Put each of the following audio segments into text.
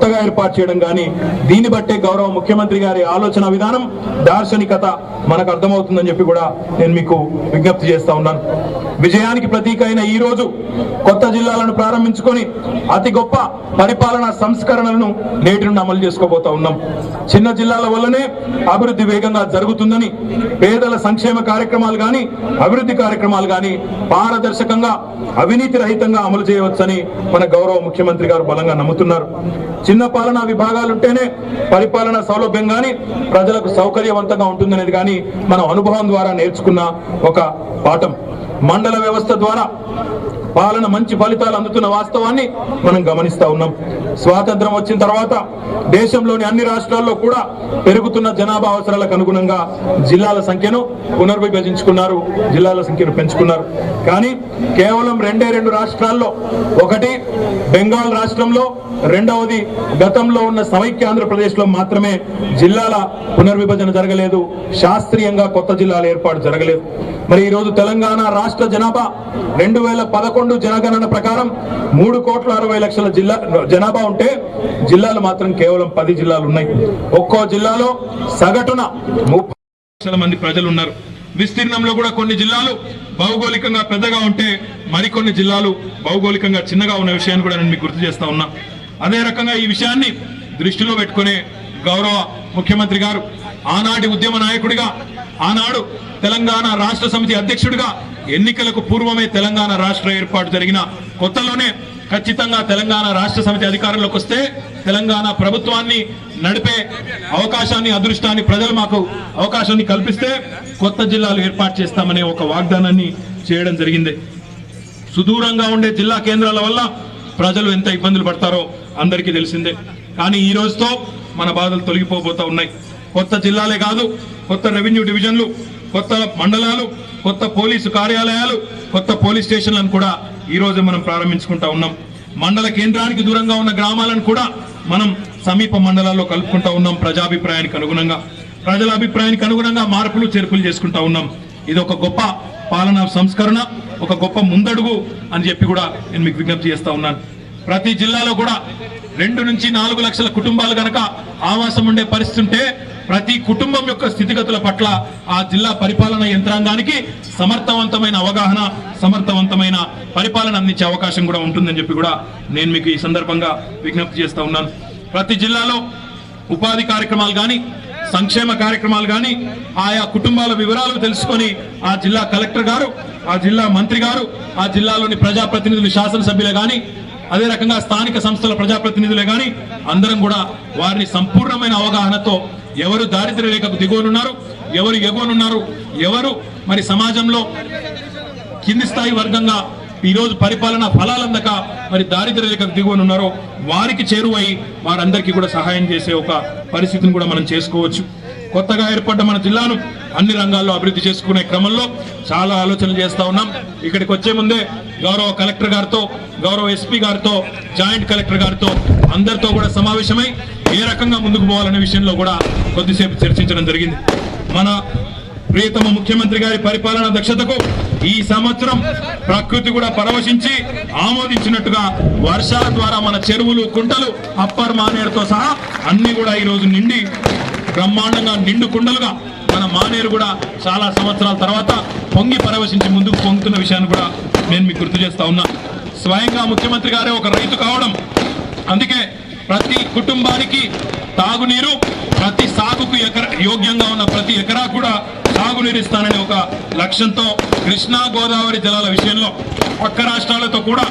కొత్తగా ఏర్పాటు చేయడం కానీ దీన్ని బట్టే గౌరవ ముఖ్యమంత్రి గారి ఆలోచన విధానం దార్శనికత మనకు అర్థమవుతుందని చెప్పి కూడా నేను మీకు విజ్ఞప్తి చేస్తా ఉన్నాను. విజయానికి ప్రతీక అయిన ఈ రోజు కొత్త జిల్లాలను ప్రారంభించుకొని అతి గొప్ప పరిపాలనా సంస్కరణలను నేటి నుండి అమలు చేసుకోబోతా ఉన్నాం. చిన్న జిల్లాల వల్లనే అభివృద్ధి వేగంగా జరుగుతుందని, పేదల సంక్షేమ కార్యక్రమాలు కానీ అభివృద్ధి కార్యక్రమాలు కానీ పారదర్శకంగా అవినీతి రహితంగా అమలు చేయవచ్చని మన గౌరవ ముఖ్యమంత్రి గారు బలంగా నమ్ముతున్నారు. చిన్న పాలనా విభాగాలుంటేనే పరిపాలన సౌలభ్యం కానీ ప్రజలకు సౌకర్యవంతంగా ఉంటుందనేది కానీ మనం అనుభవం ద్వారా నేర్చుకున్న ఒక పాఠం. మండల వ్యవస్థ ద్వారా పాలన మంచి ఫలితాలు అందుతున్న వాస్తవాన్ని మనం గమనిస్తా ఉన్నాం. స్వాతంత్రం వచ్చిన తర్వాత దేశంలోని అన్ని రాష్ట్రాల్లో కూడా పెరుగుతున్న జనాభా అవసరాలకు అనుగుణంగా జిల్లాల సంఖ్యను పునర్విభజించుకున్నారు, జిల్లాల సంఖ్యను పెంచుకున్నారు. కానీ కేవలం రెండు రాష్ట్రాల్లో, ఒకటి బెంగాల్ రాష్ట్రంలో, రెండవది గతంలో ఉన్న సమైక్య ఆంధ్రప్రదేశ్ లో మాత్రమే జిల్లాల పునర్విభజన జరగలేదు, శాస్త్రీయంగా కొత్త జిల్లాల ఏర్పాటు జరగలేదు. మరి ఈ రోజు తెలంగాణ రాష్ట్ర జనాభా 2011 జనగణన ప్రకారం 3,60,00,000 జనాభా ఉంటే జిల్లాలు మాత్రం కేవలం 10 జిల్లాలు ఉన్నాయి. ఒక్కో జిల్లాలో సగటున 30 లక్షల మంది ప్రజలు ఉన్నారు. విస్తీర్ణంలో కూడా కొన్ని జిల్లాలు భౌగోళికంగా పెద్దగా ఉంటే మరికొన్ని జిల్లాలు భౌగోళికంగా చిన్నగా ఉన్న విషయాన్ని కూడా నేను మీకు గుర్తు చేస్తా ఉన్నా. అదే రకంగా ఈ విషయాన్ని దృష్టిలో పెట్టుకునే గౌరవ ముఖ్యమంత్రి గారు ఆనాటి ఉద్యమ నాయకుడిగా, ఆనాడు తెలంగాణ రాష్ట్ర సమితి అధ్యక్షుడిగా ఎన్నికలకు పూర్వమే తెలంగాణ రాష్ట్ర ఏర్పాటు జరిగిన కొత్తలోనే ఖచ్చితంగా తెలంగాణ రాష్ట్ర సమితి అధికారంలోకి వస్తే తెలంగాణ ప్రభుత్వాన్ని నడిపే అవకాశాన్ని, అదృష్టాన్ని ప్రజలు మాకు అవకాశాన్ని కల్పిస్తే కొత్త జిల్లాలు ఏర్పాటు చేస్తామనే ఒక వాగ్దానాన్ని చేయడం జరిగింది. సుదూరంగా ఉండే జిల్లా కేంద్రాల వల్ల ప్రజలు ఎంత ఇబ్బందులు పడతారో అందరికీ తెలిసిందే. కానీ ఈ రోజుతో మన బాధలు తొలగిపోబోతా ఉన్నాయి. కొత్త జిల్లాలే కాదు, కొత్త రెవెన్యూ డివిజన్లు, కొత్త మండలాలు, కొత్త పోలీసు కార్యాలయాలు, కొత్త పోలీస్ స్టేషన్లను కూడా ఈ రోజు మనం ప్రారంభించుకుంటా ఉన్నాం. మండల కేంద్రానికి దూరంగా ఉన్న గ్రామాలను కూడా మనం సమీప మండలాల్లో కలుపుకుంటా ఉన్నాం. ప్రజాభిప్రాయానికి అనుగుణంగా, ప్రజల అభిప్రాయానికి అనుగుణంగా మార్పులు చేర్పులు చేసుకుంటా ఉన్నాం. ఇది ఒక గొప్ప పాలనా సంస్కరణ, ఒక గొప్ప ముందడుగు అని చెప్పి కూడా నేను మీకు విజ్ఞప్తి చేస్తా ఉన్నాను. ప్రతి జిల్లాలో కూడా 2 నుంచి 4 లక్షల కుటుంబాలు గనక ఆవాసం ఉండే పరిస్థితి ఉంటే ప్రతి కుటుంబం యొక్క స్థితిగతుల పట్ల ఆ జిల్లా పరిపాలనా యంత్రాంగానికి సమర్థవంతమైన అవగాహన, సమర్థవంతమైన పరిపాలన అందించే అవకాశం కూడా ఉంటుందని చెప్పి కూడా నేను మీకు ఈ సందర్భంగా విజ్ఞప్తి చేస్తా ఉన్నాను. ప్రతి జిల్లాలో ఉపాధి కార్యక్రమాలు కానీ, సంక్షేమ కార్యక్రమాలు కానీ, ఆయా కుటుంబాల వివరాలు తెలుసుకొని ఆ జిల్లా కలెక్టర్ గారు, ఆ జిల్లా మంత్రి గారు, ఆ జిల్లాలోని ప్రజాప్రతినిధులు, శాసనసభ్యులే కానీ, అదే రకంగా స్థానిక సంస్థల ప్రజాప్రతినిధులే కానీ అందరం కూడా వారిని సంపూర్ణమైన అవగాహనతో ఎవరు దారిద్ర్య రేఖకు దిగువనున్నారు, ఎవరు ఎగువనున్నారు, ఎవరు మరి సమాజంలో కింది స్థాయి వర్గంగా ఈరోజు పరిపాలన ఫలాలందక మరి దారిద్ర్య రేఖకు దిగువనున్నారో వారికి చేరువై వారందరికీ కూడా సహాయం చేసే ఒక పరిస్థితిని కూడా మనం చేసుకోవచ్చు. కొత్తగా ఏర్పడ్డ మన జిల్లాను అన్ని రంగాల్లో అభివృద్ధి చేసుకునే క్రమంలో చాలా ఆలోచనలు చేస్తా ఉన్నాం. ఇక్కడికి వచ్చే ముందే గౌరవ కలెక్టర్ గారితో, గౌరవ ఎస్పీ గారితో, జాయింట్ కలెక్టర్ గారితో అందరితో కూడా సమావేశమై ఏ రకంగా ముందుకు పోవాలనే విషయంలో కూడా కొద్దిసేపు చర్చించడం జరిగింది. మన ప్రియతమ ముఖ్యమంత్రి గారి పరిపాలనా దక్షతకు ఈ సంవత్సరం ప్రకృతి కూడా పరవశించి ఆమోదించినట్టుగా వర్షాల ద్వారా మన చెరువులు, కుంటలు, అప్పర్ మానేరుతో సహా అన్ని కూడా ఈ రోజు నిండి బ్రహ్మాండంగా నిండు కుండలుగా మన మానేరు కూడా చాలా సంవత్సరాల తర్వాత పొంగి పరవశించి ముందుకు పొంగుతున్న విషయాన్ని కూడా నేను మీకు గుర్తు చేస్తా ఉన్నా. స్వయంగా ముఖ్యమంత్రి గారే ఒక రైతు కావడం, అందుకే ప్రతి కుటుంబానికి తాగునీరు, ప్రతి సాగుకు యోగ్యంగా ఉన్న ప్రతి ఎకరా కూడా సాగునీరు ఇస్తాననే ఒక లక్ష్యంతో కృష్ణా గోదావరి జలాల విషయంలో పక్క రాష్ట్రాలతో కూడా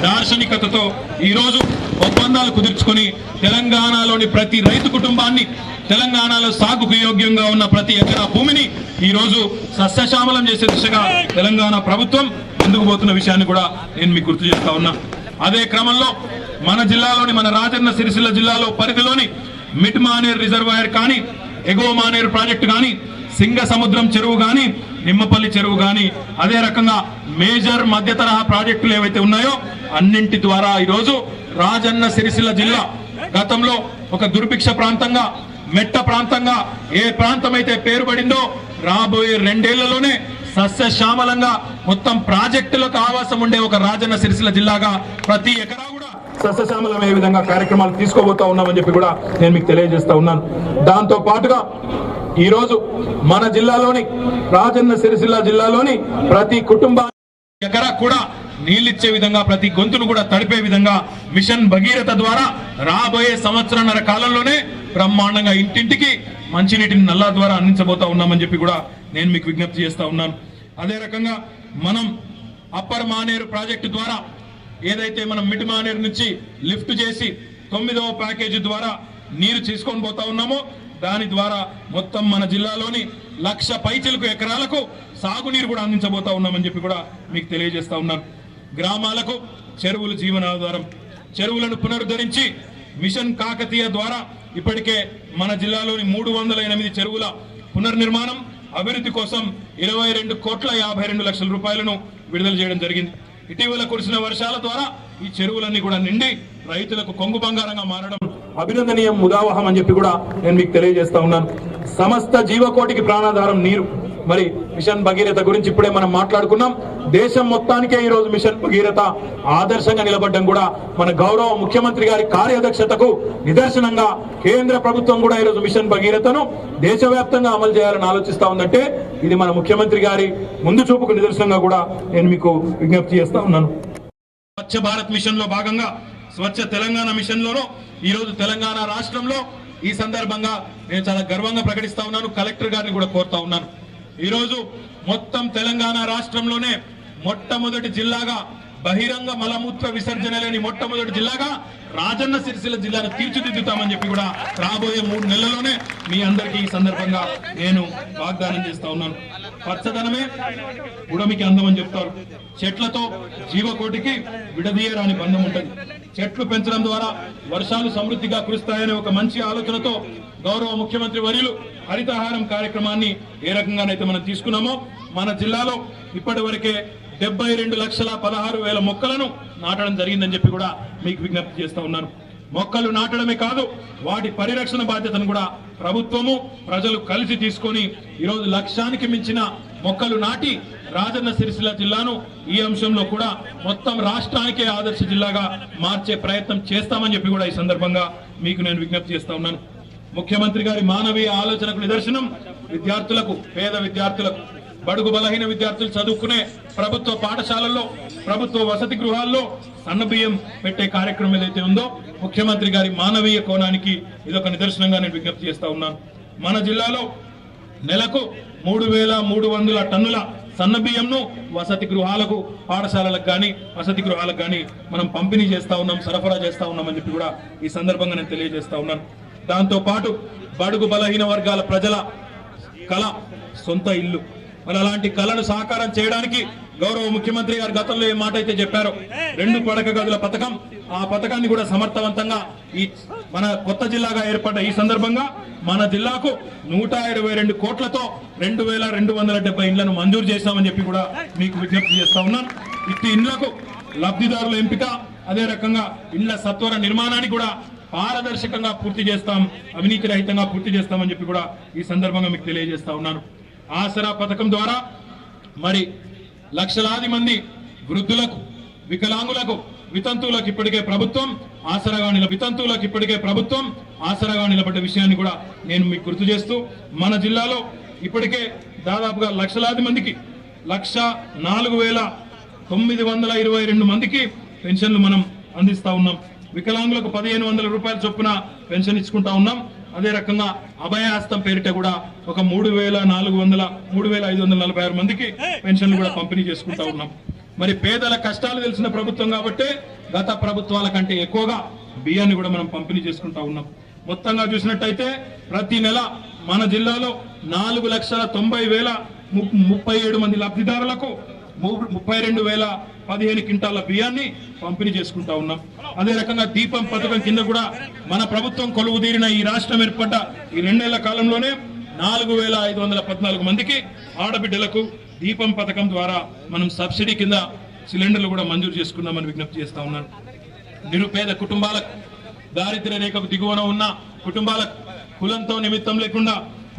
దార్శనికతతో ఈరోజు ఒప్పందాలు కుదుర్చుకొని తెలంగాణలోని ప్రతి రైతు కుటుంబాన్ని, తెలంగాణలో సాగుకు యోగ్యంగా ఉన్న ప్రతి ఎకరా భూమిని ఈరోజు సస్యశ్యామలం చేసే దిశగా తెలంగాణ ప్రభుత్వం ముందుకు పోతున్న విషయాన్ని కూడా నేను మీకు గుర్తు చేస్తా ఉన్నా. అదే క్రమంలో మన జిల్లాలోని, మన రాజన్న సిరిసిల్ల జిల్లాలో పరిధిలోని మిడ్ మానేర్ రిజర్వాయర్ కానీ, ఎగువ మానేరు ప్రాజెక్టు కానీ, సింగ సముద్రం చెరువు కానీ, నిమ్మపల్లి చెరువు కానీ, అదే రకంగా మేజర్ మధ్య తరహా ప్రాజెక్టులు ఏవైతే ఉన్నాయో అన్నింటి ద్వారా ఈరోజు రాజన్న సిరిసిల్ల జిల్లా గతంలో ఒక దుర్భిక్ష ప్రాంతంగా, మెట్ట ప్రాంతంగా ఏ ప్రాంతం అయితే పేరు పడిందో రాబోయే 2 ఏళ్లలోనే సస్యశ్యామలంగా మొత్తం ప్రాజెక్టులకు ఆవాసం ఉండే ఒక రాజన్న సిరిసిల్ల జిల్లాగా ప్రతి ఎకరా కూడా సస్యశ్యామలమయ్యే విధంగా కార్యక్రమాలు తీసుకోబోతా ఉన్నామని చెప్పి కూడా నేను మీకు తెలియజేస్తా ఉన్నాను. దాంతో పాటుగా ఈ రోజు మన జిల్లాలోని రాజన్న సిరిసిల్ల జిల్లాలోని ప్రతి కుటుంబానికి ఎకరా కూడా నీళ్ళిచ్చే విధంగా, ప్రతి గొంతును కూడా తడిపే విధంగా మిషన్ భగీరథ ద్వారా రాబోయే సంవత్సరాన్నర కాలంలోనే బ్రహ్మాండంగా ఇంటింటికి మంచినీటిని నల్లా ద్వారా అందించబోతా ఉన్నామని చెప్పి కూడా నేను మీకు విజ్ఞప్తి చేస్తా ఉన్నాను. అదే రకంగా మనం అప్పర్ మానేరు ప్రాజెక్టు ద్వారా ఏదైతే మనం మిడ్ మానేరు నుంచి లిఫ్ట్ చేసి 9వ ప్యాకేజీ ద్వారా నీరు తీసుకొని పోతా ఉన్నామో దాని ద్వారా మొత్తం మన జిల్లాలోని 1,00,000 పైచిలకు ఎకరాలకు సాగునీరు కూడా అందించబోతా ఉన్నామని చెప్పి కూడా మీకు తెలియజేస్తా ఉన్నాను. గ్రామాలకు చెరువులు జీవనాధారం. చెరువులను పునరుద్ధరించి మిషన్ కాకతీయ ద్వారా ఇప్పటికే మన జిల్లాలోని 308 చెరువుల పునర్నిర్మాణం అభివృద్ధి కోసం 22,52,00,000 రూపాయలను విడుదల చేయడం జరిగింది. ఇటీవల కురిసిన వర్షాల ద్వారా ఈ చెరువులన్నీ కూడా నిండి రైతులకు కొంగు బంగారంగా మారడం అభినందనీయం, ముదావహం అని చెప్పి కూడా నేను మీకు తెలియజేస్తా ఉన్నాను. సమస్త జీవకోటికి ప్రాణాధారం నీరు. మరి మిషన్ భగీరథ గురించి ఇప్పుడే మనం మాట్లాడుకున్నాం. దేశం మొత్తానికే ఈ రోజు మిషన్ భగీరథ ఆదర్శంగా నిలబడ్డం కూడా మన గౌరవ ముఖ్యమంత్రి గారి కార్యదక్షతకు నిదర్శనంగా కేంద్ర ప్రభుత్వం కూడా ఈరోజు మిషన్ భగీరథను దేశవ్యాప్తంగా అమలు చేయాలని ఆలోచిస్తా ఉందంటే ఇది మన ముఖ్యమంత్రి గారి ముందు చూపుకు నిదర్శనంగా కూడా నేను మీకు విజ్ఞప్తి చేస్తా ఉన్నాను. స్వచ్ఛ భారత్ మిషన్ లో భాగంగా స్వచ్ఛ తెలంగాణ మిషన్ లోనూ ఈ రోజు తెలంగాణ రాష్ట్రంలో ఈ సందర్భంగా నేను చాలా గర్వంగా ప్రకటిస్తా ఉన్నాను. కలెక్టర్ గారిని కూడా కోరుతా ఉన్నాను. ఈ రోజు మొత్తం తెలంగాణ రాష్ట్రంలోనే మొట్టమొదటి జిల్లాగా బహిరంగ మలమూత్ర విసర్జన లేని మొట్టమొదటి జిల్లాగా రాజన్న సిరిసిల్ల జిల్లాను తీర్చిదిద్దుతామని చెప్పి కూడా రాబోయే 3 నెలల్లోనే మీ అందరికీ ఈ సందర్భంగా నేను వాగ్దానం చేస్తా ఉన్నాను. పచ్చదనమే ఉడమికి అందం అని చెప్తారు. చెట్లతో జీవకోటికి విడదీయరాని బంధం ఉంటుంది. చెట్లు పెంచడం ద్వారా వర్షాలు సమృద్ధిగా కురుస్తాయనే ఒక మంచి ఆలోచనతో గౌరవ ముఖ్యమంత్రి వర్యులు హరితహారం కార్యక్రమాన్ని ఏ రకంగానైతే మనం తీసుకున్నామో మన జిల్లాలో ఇప్పటి వరకే 72,16,000 మొక్కలను నాటడం జరిగిందని చెప్పి కూడా మీకు విజ్ఞప్తి చేస్తా ఉన్నాను. మొక్కలు నాటడమే కాదు వాటి పరిరక్షణ బాధ్యతను కూడా ప్రభుత్వము ప్రజలు కలిసి తీసుకొని ఈరోజు 1,00,000కి మించిన మొక్కలు నాటి రాజన్న సిరిసిల్ల జిల్లాను ఈ అంశంలో కూడా మొత్తం రాష్ట్రానికే ఆదర్శ జిల్లాగా మార్చే ప్రయత్నం చేస్తామని చెప్పి కూడా ఈ సందర్భంగా మీకు నేను విజ్ఞప్తి చేస్తా ఉన్నాను. ముఖ్యమంత్రి గారి మానవీయ ఆలోచనకు నిదర్శనం విద్యార్థులకు, పేద విద్యార్థులకు, బడుగు బలహీన విద్యార్థులు చదువుకునే ప్రభుత్వ పాఠశాలల్లో, ప్రభుత్వ వసతి గృహాల్లో సన్నబియ్యం పెట్టే కార్యక్రమం ఏదైతే ఉందో ముఖ్యమంత్రి గారి మానవీయ కోణానికి ఇదొక నిదర్శనంగా నేను విజ్ఞప్తి చేస్తా ఉన్నాను. మన జిల్లాలో నెలకు 3,300 టన్నుల సన్నబియ్యంను వసతి గృహాలకు, పాఠశాలలకు కానీ వసతి గృహాలకు కానీ మనం పంపిణీ చేస్తా ఉన్నాం, సరఫరా చేస్తా ఉన్నామని చెప్పి కూడా ఈ సందర్భంగా నేను తెలియజేస్తా ఉన్నాను. దాంతో పాటు బడుగు బలహీన వర్గాల ప్రజల కళ సొంత ఇల్లు. మరి అలాంటి కళను సాకారం చేయడానికి గౌరవ ముఖ్యమంత్రి గారు గతంలో ఏ మాట అయితే చెప్పారో 2 పడక గదుల పథకం, ఆ పథకాన్ని కూడా సమర్థవంతంగా ఈ మన కొత్త జిల్లాగా ఏర్పడ్డ ఈ సందర్భంగా మన జిల్లాకు 122 కోట్లతో 2,270 ఇండ్లను మంజూరు చేశామని చెప్పి కూడా మీకు విజ్ఞప్తి చేస్తా ఉన్నాను. ఇట్టి ఇండ్లకు లబ్ధిదారుల ఎంపిక, అదే రకంగా ఇండ్ల సత్వర నిర్మాణానికి కూడా పారదర్శకంగా పూర్తి చేస్తాం, అవినీతి రహితంగా పూర్తి చేస్తామని చెప్పి కూడా ఈ సందర్భంగా మీకు తెలియజేస్తా ఉన్నాను. ఆసరా పథకం ద్వారా మరి లక్షలాది మంది వృద్ధులకు, వికలాంగులకు, వితంతువులకు ఇప్పటికే ప్రభుత్వం ఆసరాగా నిలబడ్డ విషయాన్ని కూడా నేను మీకు గుర్తు చేస్తూ మన జిల్లాలో ఇప్పటికే దాదాపుగా లక్షలాది మందికి 1,04,922 మందికి పెన్షన్లు మనం అందిస్తా ఉన్నాం. వికలాంగులకు 1,500 రూపాయల చొప్పున పెన్షన్ ఇచ్చుకుంటా ఉన్నాం. అదే రకంగా అభయహస్తం పేరిట కూడా ఒక 3,546 మందికి పెన్షన్లు కూడా పంపిణీ చేసుకుంటా ఉన్నాం. మరి పేదల కష్టాలు తెలిసిన ప్రభుత్వం కాబట్టి గత ప్రభుత్వాల కంటే ఎక్కువగా బియ్యాన్ని కూడా మనం పంపిణీ చేసుకుంటా ఉన్నాం. మొత్తంగా చూసినట్టయితే ప్రతి నెల మన జిల్లాలో 4,90,37 మంది లబ్ధిదారులకు 32,015 క్వింటాల బియ్యాన్ని పంపిణీ చేసుకుంటా ఉన్నాం. అదే రకంగా దీపం పథకం కింద కూడా మన ప్రభుత్వం కొలువు తీరిన ఈ రాష్ట్రం ఏర్పడ్డ ఈ 2 నెలల కాలంలోనే 4,514 మందికి ఆడబిడ్డలకు దీపం పథకం ద్వారా మనం సబ్సిడీ కింద సిలిండర్లు కూడా మంజూరు చేసుకున్నామని విజ్ఞప్తి చేస్తా ఉన్నాను. నిరుపేద కుటుంబాలకు, దారిద్ర్య రేఖకు దిగువన ఉన్న కుటుంబాలకు కులంతో నిమిత్తం లేకుండా,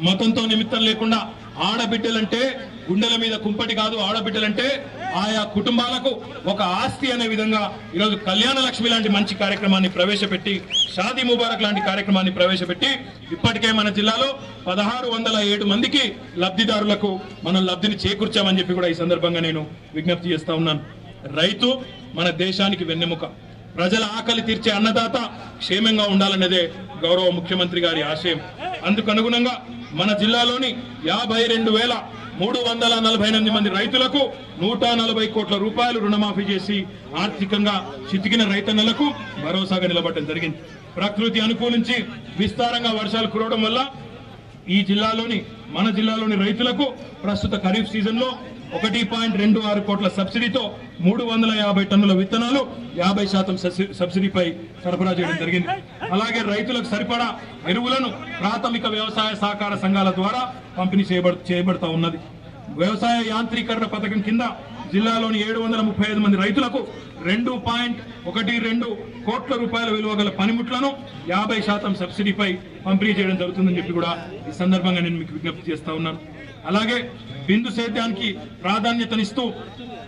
మతంతో నిమిత్తం లేకుండా ఆడబిడ్డలంటే గుండెల మీద కుంపటి కాదు, ఆడబిడ్డలంటే ఆయా కుటుంబాలకు ఒక ఆస్తి అనే విధంగా ఈరోజు కళ్యాణ లక్ష్మి లాంటి మంచి కార్యక్రమాన్ని ప్రవేశపెట్టి, షాదీ ముబారక్ లాంటి కార్యక్రమాన్ని ప్రవేశపెట్టి ఇప్పటికే మన జిల్లాలో 1607 మందికి లబ్ధిదారులకు మనం లబ్ధిని చేకూర్చామని చెప్పి కూడా ఈ సందర్భంగా నేను విజ్ఞప్తి చేస్తా ఉన్నాను. రైతు మన దేశానికి వెన్నెముక. ప్రజల ఆకలి తీర్చే అన్నదాత క్షేమంగా ఉండాలన్నదే గౌరవ ముఖ్యమంత్రి గారి ఆశయం. అందుకు అనుగుణంగా మన జిల్లాలోని 52,348 మంది రైతులకు 140 కోట్ల రూపాయలు రుణమాఫీ చేసి ఆర్థికంగా చితికిన రైతన్నలకు భరోసాగా నిలబడటం జరిగింది. ప్రకృతి అనుకూలించి విస్తారంగా వర్షాలు కురవడం వల్ల మన జిల్లాలోని రైతులకు ప్రస్తుత ఖరీఫ్ సీజన్ లో 1.26 కోట్ల సబ్సిడీతో 350 టన్నుల విత్తనాలు 50% సబ్సిడీపై సరఫరా చేయడం జరిగింది. అలాగే రైతులకు సరిపడా ఎరువులను ప్రాథమిక వ్యవసాయ సహకార సంఘాల ద్వారా పంపిణీ చేయబడతా ఉన్నది. వ్యవసాయ యాంత్రీకరణ పథకం కింద జిల్లాలోని 735 మంది రైతులకు 2.12 కోట్ల రూపాయల విలువ గల పనిముట్లను 50% సబ్సిడీపై పంపిణీ చేయడం జరుగుతుందని చెప్పి కూడా ఈ సందర్భంగా నేను మీకు విజ్ఞప్తి చేస్తా ఉన్నాను. అలాగే బిందు సేద్యానికి ప్రాధాన్యతనిస్తూ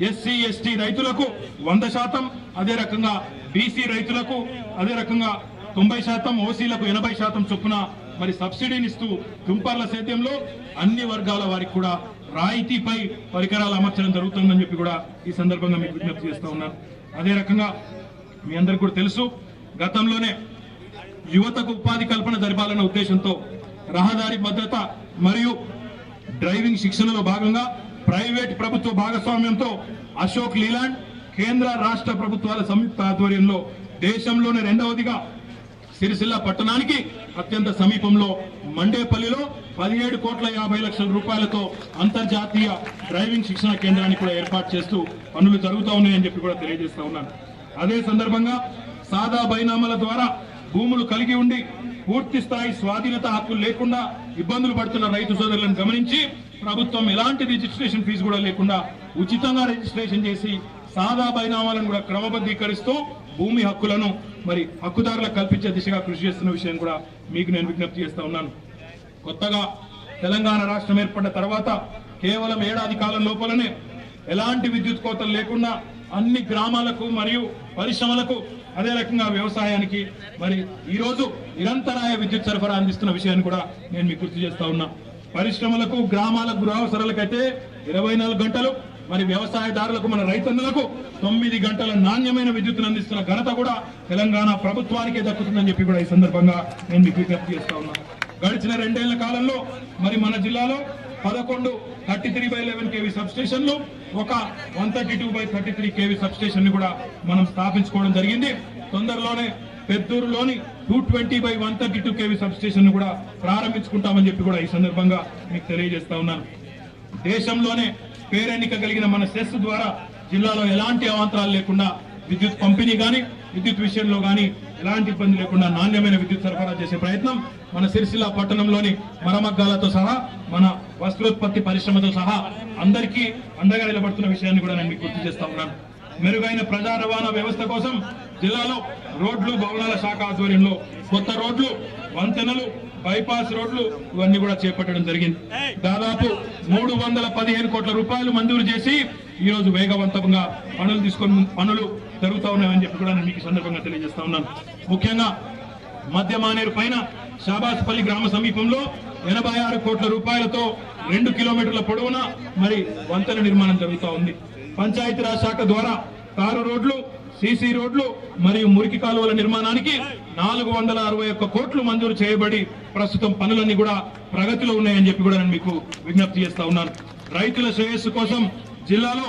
ఎస్సీ ఎస్టీ రైతులకు 100%, అదే రకంగా బీసీ రైతులకు అదే రకంగా 90%, ఓసీలకు 80% చొప్పున మరి సబ్సిడీనిస్తూ తుంపర్ల సేద్యంలో అన్ని వర్గాల వారికి కూడా రాయితీపై పరికరాలు అమర్చడం జరుగుతుందని చెప్పి కూడా ఈ సందర్భంగా మీకు విజ్ఞప్తి చేస్తా ఉన్నాను. అదే రకంగా మీ అందరికీ కూడా తెలుసు, గతంలోనే యువతకు ఉపాధి కల్పన జరపాలన్న ఉద్దేశంతో రహదారి భద్రత మరియు డ్రైవింగ్ శిక్షణలో భాగంగా ప్రైవేట్ ప్రభుత్వ భాగస్వామ్యంతో అశోక్ లీలాండ్ కేంద్ర రాష్ట్ర ప్రభుత్వాల సంయుక్త ఆధ్వర్యంలో దేశంలోనే 2వదిగా సిరిసిల్ల పట్టణానికి అత్యంత సమీపంలో మండేపల్లిలో 17,50,00,000 రూపాయలతో అంతర్జాతీయ డ్రైవింగ్ శిక్షణ కేంద్రాన్ని కూడా ఏర్పాటు చేస్తూ పనులు జరుగుతూ ఉన్నాయని చెప్పి కూడా తెలియజేస్తా ఉన్నాను. అదే సందర్భంగా సాదా బైనామాల ద్వారా భూములు కలిగి ఉండి పూర్తి స్థాయి స్వాధీనత హక్కులు లేకుండా ఇబ్బందులు పడుతున్న రైతు సోదరులను గమనించి ప్రభుత్వం ఎలాంటి రిజిస్ట్రేషన్ ఫీజు కూడా లేకుండా ఉచితంగా రిజిస్ట్రేషన్ చేసి సాదా బైనామాలను కూడా క్రమబద్ధీకరిస్తూ భూమి హక్కులను మరి హక్కుదారులకు కల్పించే దిశగా కృషి చేస్తున్న విషయం కూడా మీకు నేను విజ్ఞప్తి చేస్తా ఉన్నాను. కొత్తగా తెలంగాణ రాష్ట్రం ఏర్పడిన తర్వాత కేవలం ఏడాది కాలం లోపలనే ఎలాంటి విద్యుత్ కోతలు లేకుండా అన్ని గ్రామాలకు మరియు పరిశ్రమలకు అదే రకంగా వ్యవసాయానికి మరి ఈరోజు నిరంతరాయ విద్యుత్ సరఫరా అందిస్తున్న విషయాన్ని కూడా నేను మీకు గుర్తు చేస్తా ఉన్నా. పరిశ్రమలకు గ్రామాలకు గృహావసరాలకైతే 24 గంటలు, మరి వ్యవసాయదారులకు మన రైతన్నులకు 9 గంటల నాణ్యమైన విద్యుత్తును అందిస్తున్న ఘనత కూడా తెలంగాణ ప్రభుత్వానికే దక్కుతుందని చెప్పి కూడా ఈ సందర్భంగా నేను మీకు విజ్ఞప్తి చేస్తా ఉన్నా. గడిచిన 2 ఏళ్ల కాలంలో మరి మన జిల్లాలో 11 33/11 kV సబ్ స్టేషన్లు, ఒక 132/33 kV సబ్ స్టేషన్ ని కూడా మనం స్థాపించుకోవడం జరిగింది. తొందరలోనే పెద్దూరులోని 220/132 kV సబ్ స్టేషన్ ను కూడా ప్రారంభించుకుంటామని చెప్పి కూడా ఈ సందర్భంగా మీకు తెలియజేస్తా ఉన్నాను. దేశంలోనే పేరెన్నిక కలిగిన మన సెస్ ద్వారా జిల్లాలో ఎలాంటి అవాంతరాలు లేకుండా విద్యుత్ పంపిణీ గాని విద్యుత్ విషయంలో గాని ఎలాంటి ఇబ్బంది లేకుండా నాణ్యమైన విద్యుత్ సరఫరా చేసే ప్రయత్నం మన సిరిసిల్ల పట్టణంలోని మరమగ్గాలతో సహా మన వస్త్రోత్పత్తి పరిశ్రమతో సహా అందరికీ అండగా నిలబడుతున్న విషయాన్ని కూడా నేను మీకు గుర్తు చేస్తా ఉన్నాను. మెరుగైన ప్రజా రవాణా వ్యవస్థ కోసం జిల్లాలో రోడ్లు భవనాల శాఖ ఆధ్వర్యంలో కొత్త రోడ్లు, వంతెనలు, బైపాస్ రోడ్లు ఇవన్నీ కూడా చేపట్టడం జరిగింది. దాదాపు 315 కోట్ల రూపాయలు మంజూరు చేసి ఈ రోజు వేగవంతంగా పనులు జరుగుతూ ఉన్నాయని చెప్పి కూడా నేను మీకు సందర్భంగా తెలియజేస్తా ఉన్నాను. ముఖ్యంగా మధ్యమానేరు పైన షాబాస్పల్లి గ్రామ సమీపంలో 86 కోట్ల రూపాయలతో 2 కిలోమీటర్ల పొడవున మరి వంతెన నిర్మాణం జరుగుతూ ఉంది. పంచాయతీరాజ్ శాఖ ద్వారా తారు రోడ్లు, సీసీ రోడ్లు మరియు మురికి కాలువల నిర్మాణానికి 461 కోట్లు మంజూరు చేయబడి ప్రస్తుతం పనులన్నీ కూడా ప్రగతిలో ఉన్నాయని చెప్పి కూడా నేను మీకు విజ్ఞప్తి చేస్తా ఉన్నాను. రైతుల శ్రేయస్సు కోసం జిల్లాలో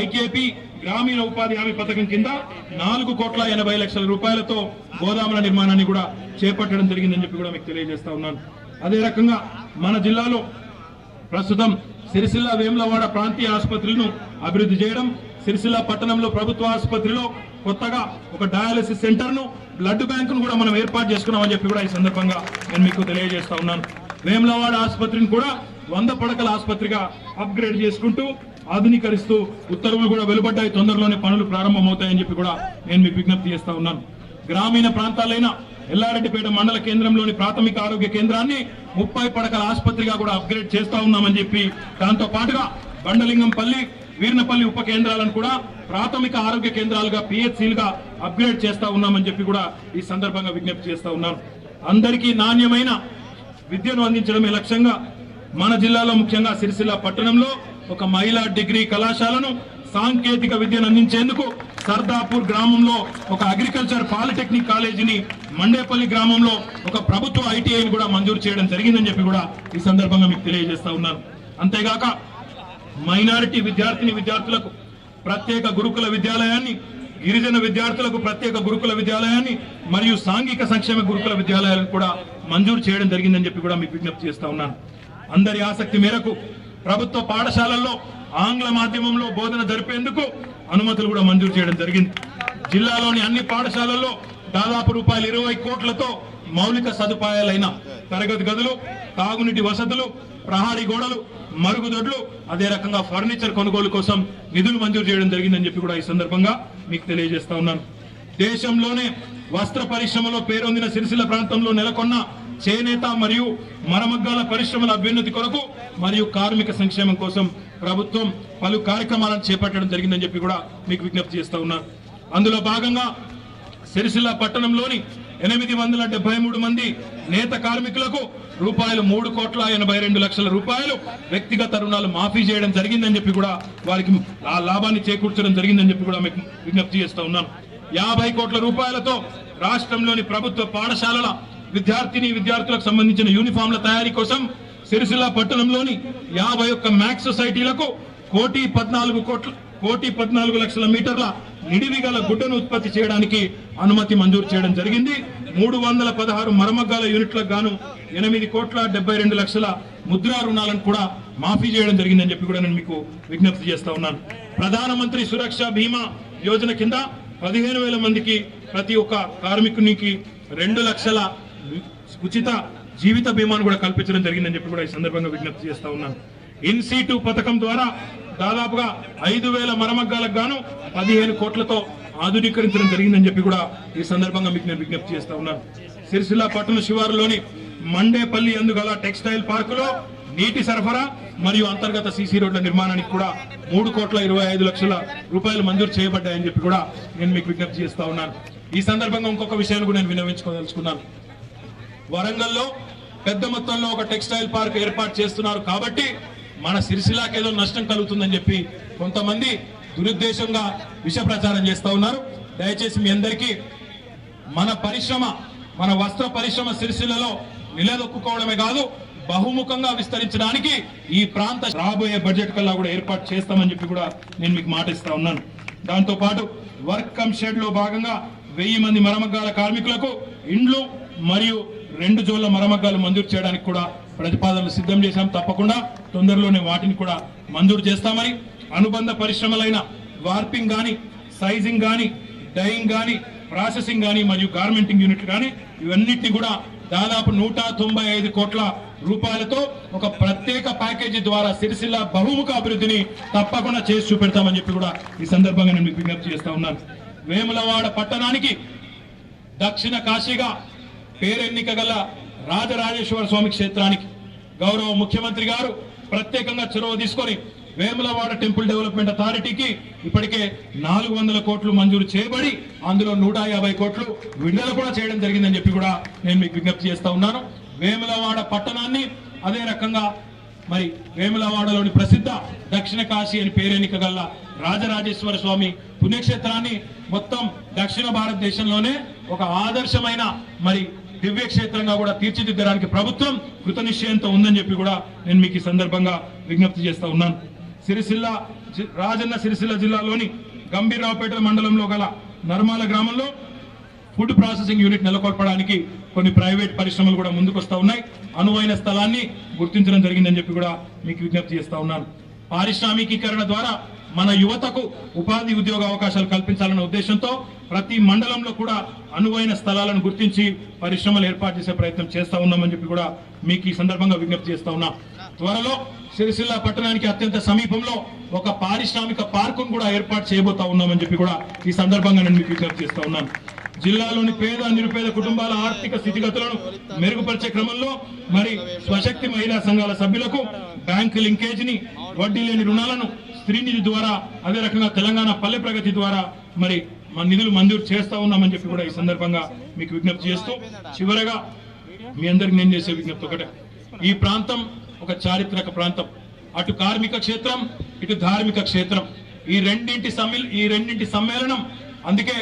ఐకేపీ గ్రామీణ ఉపాధి హామీ పథకం కింద 4,80,00,000 రూపాయలతో గోదాముల నిర్మాణాన్ని కూడా చేపట్టడం జరిగిందని చెప్పి కూడా మీకు తెలియజేస్తా ఉన్నాను. అదే రకంగా మన జిల్లాలో ప్రస్తుతం సిరిసిల్ల వేములవాడ ప్రాంతీయ ఆసుపత్రులను అభివృద్ధి చేయడం, సిరిసిల్ల పట్టణంలో ప్రభుత్వ ఆసుపత్రిలో కొత్తగా ఒక డయాలసిస్ సెంటర్ ను, బ్లడ్ బ్యాంక్ ను కూడా మనం ఏర్పాటు చేసుకున్నామని చెప్పి కూడా ఈ సందర్భంగా నేను మీకు తెలియజేస్తా ఉన్నాను. వేములవాడ ఆసుపత్రిని కూడా 100 పడకల ఆసుపత్రిగా అప్గ్రేడ్ చేసుకుంటూ ఆధునీకరిస్తూ ఉత్తర్వులు కూడా వెలువడ్డాయి. తొందరలోనే పనులు ప్రారంభమవుతాయని చెప్పి కూడా నేను మీకు విజ్ఞప్తి చేస్తా ఉన్నాను. గ్రామీణ ప్రాంతాలైన ఎల్లారెడ్డిపేట మండల కేంద్రంలోని ప్రాథమిక ఆరోగ్య కేంద్రాన్ని 30 పడకల ఆసుపత్రిగా కూడా అప్గ్రేడ్ చేస్తా ఉన్నామని చెప్పి, దాంతో పాటుగా బండలింగంపల్లి, వీర్నపల్లి ఉప కేంద్రాలను కూడా ప్రాథమిక ఆరోగ్య కేంద్రాలుగా పిహెచ్సిలుగా అప్గ్రేడ్ చేస్తా ఉన్నామని చెప్పి కూడా ఈ సందర్భంగా విజ్ఞప్తి చేస్తా ఉన్నాను. అందరికీ నాణ్యమైన విద్యను అందించడమే లక్ష్యంగా మన జిల్లాలో ముఖ్యంగా సిరిసిల్ల పట్టణంలో ఒక మహిళా డిగ్రీ కళాశాలను సాంకేతిక విద్యను అందించేందుకు సర్దాపూర్ గ్రామంలో ఒక అగ్రికల్చర్ పాలిటెక్నిక్ కాలేజీని, మండేపల్లి గ్రామంలో ఒక ప్రభుత్వ ఐటీఐని కూడా మంజూరు చేయడం జరిగిందని చెప్పి కూడా ఈ సందర్భంగా మీకు తెలియజేస్తా ఉన్నాను. అంతేగాక మైనారిటీ విద్యార్థులకు ప్రత్యేక గురుకుల విద్యాలయాన్ని, గిరిజన విద్యార్థులకు ప్రత్యేక గురుకుల విద్యాలయాన్ని మరియు సాంఘిక సంక్షేమ గురుకుల విద్యాలయాలను కూడా మంజూరు చేయడం జరిగిందని చెప్పి కూడా మీకు విజ్ఞప్తి చేస్తా ఉన్నాను. అందరి ఆసక్తి మేరకు ప్రభుత్వ పాఠశాలల్లో ఆంగ్ల మాధ్యమంలో బోధన జరిపేందుకు అనుమతులు కూడా మంజూరు చేయడం జరిగింది. జిల్లాలోని అన్ని పాఠశాలల్లో దాదాపు రూపాయలు 20 కోట్లతో మౌలిక సదుపాయాలైన తరగతి గదులు, తాగునీటి వసతులు, ప్రహారీ గోడలు, మరుగుదొడ్లు, అదే రకంగా ఫర్నిచర్ కొనుగోలు కోసం నిధులు మంజూరు చేయడం జరిగిందని చెప్పి కూడా ఈ సందర్భంగా మీకు తెలియజేస్తా ఉన్నాను. దేశంలోనే వస్త్ర పరిశ్రమలో పేరొందిన సిరిసిల్ల ప్రాంతంలో నెలకొన్న చేనేత మరియు మరమగ్గాల పరిశ్రమల అభ్యున్నతి కొరకు మరియు కార్మిక సంక్షేమం కోసం ప్రభుత్వం పలు కార్యక్రమాలను చేపట్టడం జరిగిందని చెప్పి కూడా మీకు విజ్ఞప్తి చేస్తా ఉన్నాను. అందులో భాగంగా సిరిసిల్ల పట్టణంలోని 873 మంది నేత కార్మికులకు రూపాయలు 3,82,00,000 వ్యక్తిగత రుణాలు మాఫీ చేయడం జరిగిందని చెప్పి కూడా వారికి ఆ లాభాన్ని చేకూర్చడం జరిగిందని చెప్పి కూడా మీకు విజ్ఞప్తి చేస్తా ఉన్నాను. 50 కోట్ల రూపాయలతో రాష్ట్రంలోని ప్రభుత్వ పాఠశాలల విద్యార్థులకు సంబంధించిన యూనిఫామ్ల తయారీ కోసం సిరిసిల్ల పట్టణంలోని 51 మ్యాక్స్ సొసైటీలకు 1,14,00,000 మీటర్ల నిడివి గల గుడ్డను ఉత్పత్తి చేయడానికి అనుమతి మంజూరు చేయడం జరిగింది. 316 మరమగ్గాల యూనిట్లకు గాను 8,72,00,000 ముద్రా రుణాలను కూడా మాఫీ చేయడం జరిగిందని చెప్పి కూడా నేను మీకు విజ్ఞప్తి చేస్తా ఉన్నాను. ప్రధానమంత్రి సురక్ష బీమా యోజన కింద 15,000 మందికి ప్రతి ఒక్క కార్మికునికి 2 లక్షల ఉచిత జీవిత బీమాను కూడా కల్పించడం జరిగిందని చెప్పి కూడా ఈ సందర్భంగా విజ్ఞప్తి చేస్తా ఉన్నాను. ఇన్సీటు పథకం ద్వారా దాదాపుగా 5,000 మరమగ్గాలకు గాను 15 కోట్లతో ఆధునీకరించడం జరిగిందని చెప్పి కూడా ఈ సందర్భంగా మీకు నేను విజ్ఞప్తి చేస్తా ఉన్నాను. సిరిసిల్ల పట్టణ శివారులోని మండేపల్లి అందుగల టెక్స్టైల్ పార్కులో నీటి సరఫరా మరియు అంతర్గత సీసీ రోడ్ల నిర్మాణానికి కూడా 3,25,00,000 మంజూరు చేయబడ్డాయని చెప్పి కూడా నేను మీకు విజ్ఞప్తి చేస్తా ఉన్నాను. ఈ సందర్భంగా ఇంకొక విషయాన్ని కూడా నేను విన్నవించుకోదలుచుకున్నాను. వరంగల్లో పెద్ద మొత్తంలో ఒక టెక్స్టైల్ పార్క్ ఏర్పాటు చేస్తున్నారు కాబట్టి మన సిరిసిల్లాకి ఏదో నష్టం కలుగుతుందని చెప్పి కొంతమంది దురుద్దేశంగా విష ప్రచారం చేస్తా ఉన్నారు. దయచేసి మీ అందరికీ మన వస్త్ర పరిశ్రమ సిరిసిల్లలో నిలదొక్కుకోవడమే కాదు, బహుముఖంగా విస్తరించడానికి ఈ ప్రాంత రాబోయే బడ్జెట్ కల్లా కూడా ఏర్పాటు చేస్తామని చెప్పి కూడా నేను మీకు మాట ఇస్తా ఉన్నాను. దాంతో పాటు వర్క్ కమ్ షెడ్ లో భాగంగా 1000 మంది మరమగ్గాల కార్మికులకు ఇండ్లు మరియు 2 జోన్ల మరమగ్గాలు మంజూరు చేయడానికి కూడా ప్రతిపాదనలు సిద్ధం చేశాం. తప్పకుండా తొందరలోనే వాటిని కూడా మంజూరు చేస్తామని, అనుబంధ పరిశ్రమలైన వార్పింగ్ గాని, సైజింగ్ గాని, డైయింగ్ గాని, ప్రాసెసింగ్ గాని మరియు గార్మెంటింగ్ యూనిట్ గాని ఇవన్నిటిని కూడా దాదాపు 195 కోట్ల రూపాయలతో ఒక ప్రత్యేక ప్యాకేజీ ద్వారా సిరిసిల్ల బహుముఖ అభివృద్ధిని తప్పకుండా చేసి చూపెడతామని చెప్పి కూడా ఈ సందర్భంగా నేను మీకు విజ్ఞప్తి చేస్తా ఉన్నాను. వేములవాడ పట్టణానికి దక్షిణ కాశీగా పేరెన్నిక గల రాజరాజేశ్వర స్వామి క్షేత్రానికి గౌరవ ముఖ్యమంత్రి గారు ప్రత్యేకంగా చొరవ తీసుకొని వేములవాడ టెంపుల్ డెవలప్మెంట్ అథారిటీకి ఇప్పటికే 400 కోట్లు మంజూరు చేయబడి అందులో 150 కోట్లు విడుదల కూడా చేయడం జరిగిందని చెప్పి కూడా నేను మీకు విజ్ఞప్తి చేస్తా ఉన్నాను. వేములవాడ పట్టణాన్ని అదే రకంగా మరి వేములవాడలోని ప్రసిద్ధ దక్షిణ కాశీ అని పేరెన్నిక గల రాజరాజేశ్వర స్వామి పుణ్యక్షేత్రాన్ని మొత్తం దక్షిణ భారతదేశంలోనే ఒక ఆదర్శమైన మరి దివ్య క్షేత్రంగా కూడా తీర్చిదిద్దడానికి ప్రభుత్వం కృతనిశ్చయంతో ఉందని చెప్పి కూడా నేను మీకు ఈ సందర్భంగా విజ్ఞప్తి చేస్తా ఉన్నాను. రాజన్న సిరిసిల్ల జిల్లాలోని గంభీరావుపేట మండలంలో గల నర్మాల గ్రామంలో ఫుడ్ ప్రాసెసింగ్ యూనిట్ నెలకొల్పడానికి కొన్ని ప్రైవేట్ పరిశ్రమలు కూడా ముందుకొస్తా ఉన్నాయి. అనువైన స్థలాన్ని గుర్తించడం జరిగిందని చెప్పి కూడా మీకు విజ్ఞప్తి చేస్తా ఉన్నాను. పారిశ్రామికీకరణ ద్వారా మన యువతకు ఉపాధి ఉద్యోగ అవకాశాలు కల్పించాలన్న ఉద్దేశంతో ప్రతి మండలంలో కూడా అనువైన స్థలాలను గుర్తించి పరిశ్రమలు ఏర్పాటు చేసే ప్రయత్నం చేస్తా ఉన్నామని చెప్పి కూడా మీకు ఈ సందర్భంగా విజ్ఞప్తి చేస్తా ఉన్నాం. త్వరలో సిరిసిల్ల పట్టణానికి అత్యంత సమీపంలో ఒక పారిశ్రామిక పార్కును కూడా ఏర్పాటు చేయబోతా ఉన్నామని చెప్పి కూడా ఈ సందర్భంగా నేను మీకు విజ్ఞప్తి చేస్తా ఉన్నాను. జిల్లాలోని పేద నిరుపేద కుటుంబాల ఆర్థిక స్థితిగతులను మెరుగుపరిచే క్రమంలో మరి స్వశక్తి మహిళా సంఘాల సభ్యులకు బ్యాంకు లింకేజీని, వడ్డీ లేని రుణాలను స్త్రీనిధి ద్వారా అదే రకంగా తెలంగాణ పల్లె ప్రగతి ద్వారా మరి మన నిధులు మంజూరు చేస్తా ఉన్నామని చెప్పి కూడా ఈ సందర్భంగా మీకు విజ్ఞప్తి చేస్తూ చివరగా మీ అందరికి నేను చేసే విజ్ఞప్తి ఒకటే, ఈ ప్రాంతం ఒక చారిత్రక ప్రాంతం. అటు కార్మిక క్షేత్రం, ఇటు ధార్మిక క్షేత్రం. ఈ రెండింటి సమ్మేళనం. అందుకే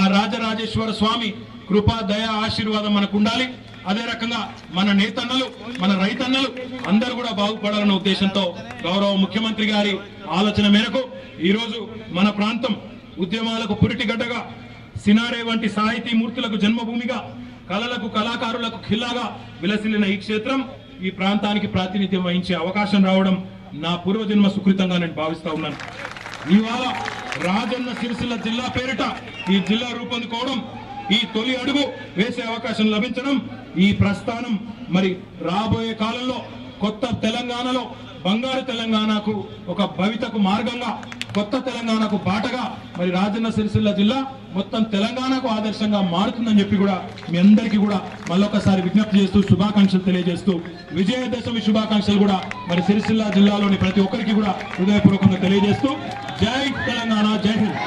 ఆ రాజరాజేశ్వర స్వామి కృపా దయ ఆశీర్వాదం మనకు ఉండాలి. అదే రకంగా మన నేతన్నలు, మన రైతన్నలు అందరూ కూడా బాగుపడాలన్న ఉద్దేశంతో గౌరవ ముఖ్యమంత్రి గారి ఆలోచన మేరకు ఈరోజు మన ప్రాంతం ఉద్యమాలకు పురిటిగడ్డగా, సినారే వంటి సాహితీ మూర్తులకు జన్మభూమిగా, కళలకు కళాకారులకు ఖిల్లాగా విలసిల్లిన ఈ క్షేత్రం, ఈ ప్రాంతానికి ప్రాతినిధ్యం వహించే అవకాశం రావడం నా పూర్వజన్మ సుకృతంగా నేను భావిస్తా ఉన్నాను. ఇవాళ రాజన్న సిరిసిల్ల జిల్లా పేరిట ఈ జిల్లా రూపొందుకోవడం, ఈ తొలి అడుగు వేసే అవకాశం లభించడం, ఈ ప్రస్థానం మరి రాబోయే కాలంలో కొత్త తెలంగాణలో బంగారు తెలంగాణకు ఒక భవితకు మార్గంగా, కొత్త తెలంగాణకు బాటగా మరి రాజన్న సిరిసిల్ల జిల్లా మొత్తం తెలంగాణకు ఆదర్శంగా మారుతుందని చెప్పి కూడా మీ అందరికీ కూడా మళ్ళొకసారి విజ్ఞప్తి చేస్తూ శుభాకాంక్షలు తెలియజేస్తూ, విజయదశమి శుభాకాంక్షలు కూడా మరి సిరిసిల్ల జిల్లాలోని ప్రతి ఒక్కరికి కూడా హృదయపూర్వకంగా తెలియజేస్తూ, జై తెలంగాణ, జై హింద్.